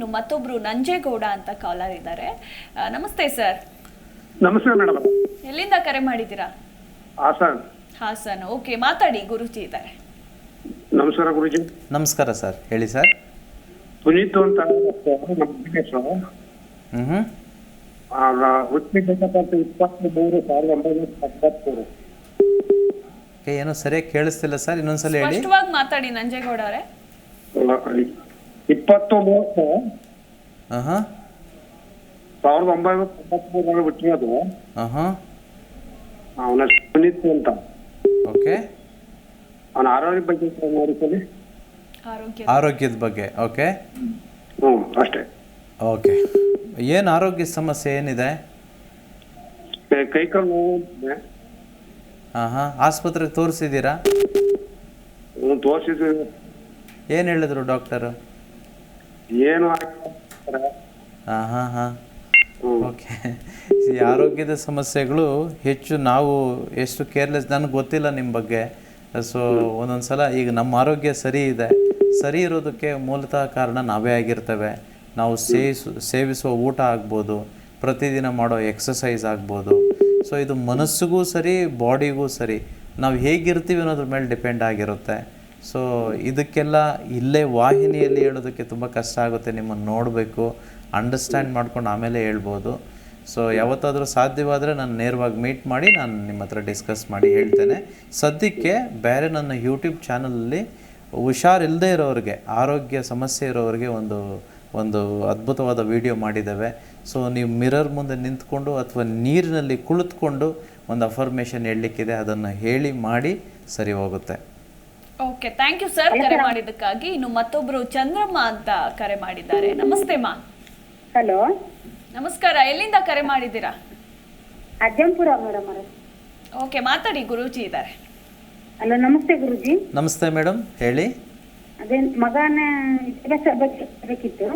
ಇನ್ನು ಮತ್ತೊಬ್ರು ನಂಜೇಗೌಡ ಅಂತ ಕಾಲರ್ ಇದ್ದಾರೆ. ನಮಸ್ತೆ ಸರ್. ನಮಸ್ಕಾರ ಮೇಡಮ್. ಎಲ್ಲಿಂದ ಕರೆ ಮಾಡಿದ್ದೀರಾ? ಹಾಸನ್. ಓಕೆ, ಮಾತಾಡಿ, ಗುರುಜಿ ಇದ್ದಾರೆ. ನಮಸ್ಕಾರ ಗುರುಜಿ. ನಮಸ್ಕಾರ ಸರ್, ಹೇಳಿ ಸರ್. ಪುನೀತ್ ಅಂತ ಏನೋ ಸರಿಯಾಗಿ ಕೇಳಿಸ್ತಿಲ್ಲ ಸರ್, ಇನ್ನೊಂದ್ಸಲ ಹೇಳಿ. ಸ್ಪಷ್ಟವಾಗಿ ಮಾತಾಡಿ ನಂಜೇಗೌಡ ಅವರೇ. 1993 ಹುಟ್ಟಿರೋದು. ಅವನ ಪುನೀತ್ ಅಂತ. ಓಕೆ, ಅವನ ಆರೋಗ್ಯ ಬಗ್ಗೆ ನೋಡಿಕೊಳ್ಳಿ. ಆರೋಗ್ಯದ ಬಗ್ಗೆ. ಓಕೆ, ಅಷ್ಟೇ. ಓಕೆ, ಏನು ಆರೋಗ್ಯ ಸಮಸ್ಯೆ ಏನಿದೆ? ಕೈಕಾಲು ನೋವು. ಆಸ್ಪತ್ರೆಗೆ ತೋರಿಸಿದ್ದೀರಾ? ತೋರಿಸಿದ್ವಿ. ಏನು ಹೇಳಿದ್ರು ಡಾಕ್ಟರು? ಏನು ಓಕೆ, ಈ ಆರೋಗ್ಯದ ಸಮಸ್ಯೆಗಳು ಹೆಚ್ಚು ನಾವು ಎಷ್ಟು ಕೇರ್ಲೆಸ್, ನನಗೆ ಗೊತ್ತಿಲ್ಲ ನಿಮ್ಮ ಬಗ್ಗೆ. ಸೊ ಒಂದೊಂದು ಸಲ ಈಗ ನಮ್ಮ ಆರೋಗ್ಯ ಸರಿ ಇದೆ, ಸರಿ ಇರೋದಕ್ಕೆ ಮೂಲತಃ ಕಾರಣ ನಾವೇ ಆಗಿರ್ತೇವೆ. ನಾವು ಸೇವಿಸುವ ಊಟ ಆಗ್ಬೋದು, ಪ್ರತಿದಿನ ಮಾಡೋ ಎಕ್ಸಸೈಸ್ ಆಗ್ಬೋದು. ಸೊ ಇದು ಮನಸ್ಸಿಗೂ ಸರಿ, ಬಾಡಿಗೂ ಸರಿ, ನಾವು ಹೇಗಿರ್ತೀವಿ ಅನ್ನೋದ್ರ ಮೇಲೆ ಡಿಪೆಂಡ್ ಆಗಿರುತ್ತೆ. ಸೊ ಇದಕ್ಕೆಲ್ಲ ಇಲ್ಲೇ ವಾಹಿನಿಯಲ್ಲಿ ಹೇಳೋದಕ್ಕೆ ತುಂಬ ಕಷ್ಟ ಆಗುತ್ತೆ. ನಿಮ್ಮನ್ನು ನೋಡಬೇಕು, ಅಂಡರ್ಸ್ಟ್ಯಾಂಡ್ ಮಾಡ್ಕೊಂಡು ಆಮೇಲೆ ಹೇಳ್ಬೋದು. ಸೊ ಯಾವತ್ತಾದರೂ ಸಾಧ್ಯವಾದರೆ ನಾನು ನೇರವಾಗಿ ಮೀಟ್ ಮಾಡಿ ನಾನು ನಿಮ್ಮ ಹತ್ರ ಡಿಸ್ಕಸ್ ಮಾಡಿ ಹೇಳ್ತೇನೆ. ಸದ್ಯಕ್ಕೆ ಬೇರೆ ನನ್ನ ಯೂಟ್ಯೂಬ್ ಚಾನಲಲ್ಲಿ ಹುಷಾರಿಲ್ಲದೆ ಇರೋರಿಗೆ, ಆರೋಗ್ಯ ಸಮಸ್ಯೆ ಇರೋರಿಗೆ ಒಂದು ಅದ್ಭುತವಾದ ವಿಡಿಯೋ ಮಾಡಿದ್ದೇವೆ. ಸೊ ನೀವು ಮಿರರ್ ಮುಂದೆ ನಿಂತ್ಕೊಂಡು ಅಥವಾ ನೀರಿನಲ್ಲಿ ಕುಳಿತುಕೊಂಡು ಒಂದು ಅಫರ್ಮೇಷನ್ ಹೇಳಲಿಕ್ಕಿದೆ, ಅದನ್ನು ಹೇಳಿ ಮಾಡಿ ಸರಿ ಹೋಗುತ್ತೆ. ಓಕೆ, ಥ್ಯಾಂಕ್ ಯು ಸರ್ ಕರೆ ಮಾಡಿದ್ದಕ್ಕಾಗಿ. ಇನ್ನು ಮತ್ತೊಬ್ರು ಚಂದ್ರಮ್ಮ ಅಂತ ಕರೆ ಮಾಡಿದ್ದಾರೆ. ನಮಸ್ತೆ ಮಾ. ಹಲೋ, ನಮಸ್ಕಾರ. ಎಲ್ಲಿಂದ ಕರೆ ಮಾಡಿದ್ದೀರಾ? ಅಜ್ಜಂಪುರ ಮೇಡಮ್. ಓಕೆ, ಮಾತಾಡಿ, ಗುರೂಜಿ ಇದ್ದಾರೆ. ಹಲೋ, ನಮಸ್ತೆ ಗುರುಜಿ. ನಮಸ್ತೆ ಮೇಡಮ್, ಹೇಳಿ. ಅದೇ ಮಗನ ಬಗ್ಗೆ ಬೇಕಿತ್ತು.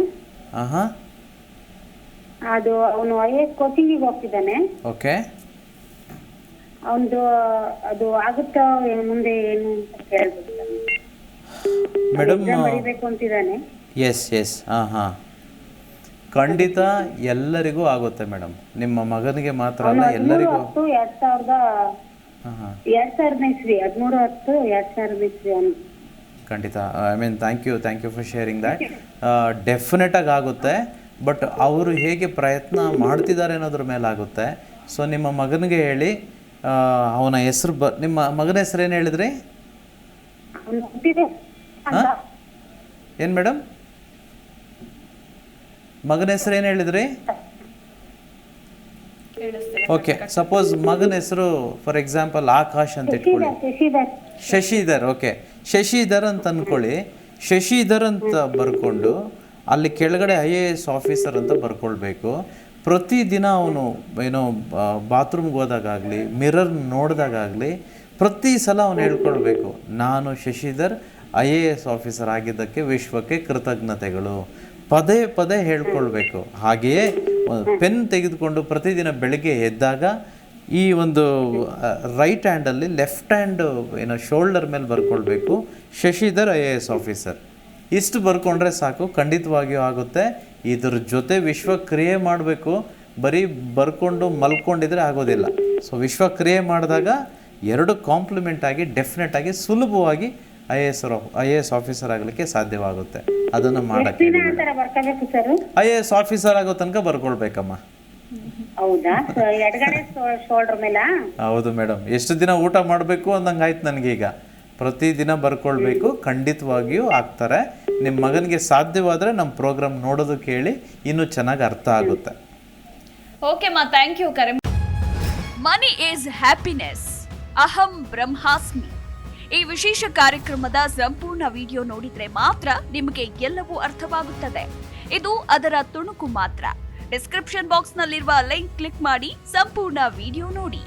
ಅದು ಅವನು IAS ಕೋಚಿಂಗಿಗೆ ಹೋಗ್ತಿದ್ದಾನೆ. ಓಕೆ, ಅವನದು ಅದು ಆಗುತ್ತಾ ಮುಂದೆ ಏನು ಅಂತ ಕೇಳಬೇಕು ಮೇಡಮ್. ಬರೀಬೇಕು ಅಂತಿದ್ದಾನೆ. ಎಸ್ ಖಂಡಿತ ಎಲ್ಲರಿಗೂ ಆಗುತ್ತೆ ಮೇಡಮ್. ನಿಮ್ಮ ಮಗನಿಗೆ ಮಾತ್ರ ಅಲ್ಲ, ಎಲ್ಲರಿಗೂ. 2013 ಖಂಡಿತ. I mean thank you for sharing that. ಡೆಫಿನೆಟಾಗಿ ಆಗುತ್ತೆ, ಬಟ್ ಅವರು ಹೇಗೆ ಪ್ರಯತ್ನ ಮಾಡ್ತಿದ್ದಾರೆ ಅನ್ನೋದ್ರ ಮೇಲೆ ಆಗುತ್ತೆ. ಸೊ ನಿಮ್ಮ ಮಗನಿಗೆ ಹೇಳಿ, ಅವನ ಹೆಸರು ನಿಮ್ಮ ಮಗನ ಹೆಸರು ಏನು ಹೇಳಿದ್ರಿ? ಏನು ಮೇಡಮ್, ಮಗನ ಹೆಸರು ಏನು ಹೇಳಿದ್ರಿ? ಓಕೆ, ಸಪೋಸ್ ಮಗನ ಹೆಸರು ಫಾರ್ ಎಕ್ಸಾಂಪಲ್ ಆಕಾಶ್ ಅಂತ ಇಟ್ಕೊಳ್ಳಿ. ಶಶಿಧರ್. ಓಕೆ, ಶಶಿಧರ್ ಅಂತ ಅಂದ್ಕೊಳ್ಳಿ. ಶಶಿಧರ್ ಅಂತ ಬರ್ಕೊಂಡು ಅಲ್ಲಿ ಕೆಳಗಡೆ IAS ಆಫೀಸರ್ ಅಂತ ಬರ್ಕೊಳ್ಬೇಕು. ಪ್ರತಿದಿನ ಅವನು ಏನೋ ಬಾತ್ರೂಮ್ಗೆ ಹೋದಾಗಲಿ, ಮಿರರ್ ನೋಡಿದಾಗಲಿ, ಪ್ರತಿ ಸಲ ಅವನು ಹೇಳ್ಕೊಳ್ಬೇಕು, ನಾನು ಶಶಿಧರ್ IAS ಆಫೀಸರ್ ಆಗಿದ್ದಕ್ಕೆ ವಿಶ್ವಕ್ಕೆ ಕೃತಜ್ಞತೆಗಳು. ಪದೇ ಪದೇ ಹೇಳ್ಕೊಳ್ಬೇಕು. ಹಾಗೆಯೇ ಪೆನ್ ತೆಗೆದುಕೊಂಡು ಪ್ರತಿದಿನ ಬೆಳಗ್ಗೆ ಎದ್ದಾಗ ಈ ಒಂದು ರೈಟ್ ಹ್ಯಾಂಡಲ್ಲಿ ಲೆಫ್ಟ್ ಹ್ಯಾಂಡ್ ಏನೋ ಶೋಲ್ಡರ್ ಮೇಲೆ ಬರ್ಕೊಳ್ಬೇಕು, ಶಶಿಧರ್ IAS ಆಫೀಸರ್. ಇಷ್ಟು ಬರ್ಕೊಂಡ್ರೆ ಸಾಕು, ಖಂಡಿತವಾಗಿಯೂ ಆಗುತ್ತೆ. ಇದ್ರ ಜೊತೆ ವಿಶ್ವಕ್ರಿಯೆ ಮಾಡಬೇಕು. ಬರೀ ಬರ್ಕೊಂಡು ಮಲ್ಕೊಂಡಿದ್ರೆ ಆಗೋದಿಲ್ಲ. ಸೊ ವಿಶ್ವಕ್ರಿಯೆ ಮಾಡಿದಾಗ ಎರಡು ಕಾಂಪ್ಲಿಮೆಂಟ್ ಆಗಿ ಡೆಫಿನೆಟ್ ಆಗಿ ಸುಲಭವಾಗಿ IAS ಆಫೀಸರ್ ಆಗಲಿಕ್ಕೆ ಸಾಧ್ಯವಾಗುತ್ತೆ. ಅದನ್ನು ಮಾಡಕ್ಕೆ IAS ಆಫೀಸರ್ ಆಗೋ ತನಕ ಬರ್ಕೊಳ್ಬೇಕಮ್ಮ. ಹೌದು ಮೇಡಮ್, ಎಷ್ಟು ದಿನ ಊಟ ಮಾಡಬೇಕು ಅಂದಂಗೆ ಆಯ್ತು ನನಗೀಗ. ಪ್ರತಿದಿನ ಬರ್ಕೊಳ್ಬೇಕು, ಖಂಡಿತವಾಗಿಯೂ ಆಗ್ತಾರೆ. ನಿಮ್ಮ ಮಗನಿಗೆ ಸಾಧ್ಯವಾದರೆ ನಮ್ಮ ಪ್ರೋಗ್ರಾಮ್ ನೋಡೋದಕ್ಕೆ ಹೇಳಿ, ಇನ್ನೂ ಚೆನ್ನಾಗಿ ಅರ್ಥ ಆಗುತ್ತೆ. ಓಕೆ ಮಾ, ಥ್ಯಾಂಕ್ ಯು ಕರೆ. ಮನಿ ಈಸ್ ಹ್ಯಾಪಿನೆಸ್, ಅಹಂ ಬ್ರಹ್ಮಾಸ್ಮಿ. ಈ ವಿಶೇಷ ಕಾರ್ಯಕ್ರಮದ ಸಂಪೂರ್ಣ ವಿಡಿಯೋ ನೋಡಿದ್ರೆ ಮಾತ್ರ ನಿಮಗೆ ಎಲ್ಲವೂ ಅರ್ಥವಾಗುತ್ತದೆ. ಇದು ಅದರ ತುಣುಕು ಮಾತ್ರ. ಡಿಸ್ಕ್ರಿಪ್ಷನ್ ಬಾಕ್ಸ್ ನಲ್ಲಿರುವ ಲಿಂಕ್ ಕ್ಲಿಕ್ ಮಾಡಿ ಸಂಪೂರ್ಣ ವಿಡಿಯೋ ನೋಡಿ.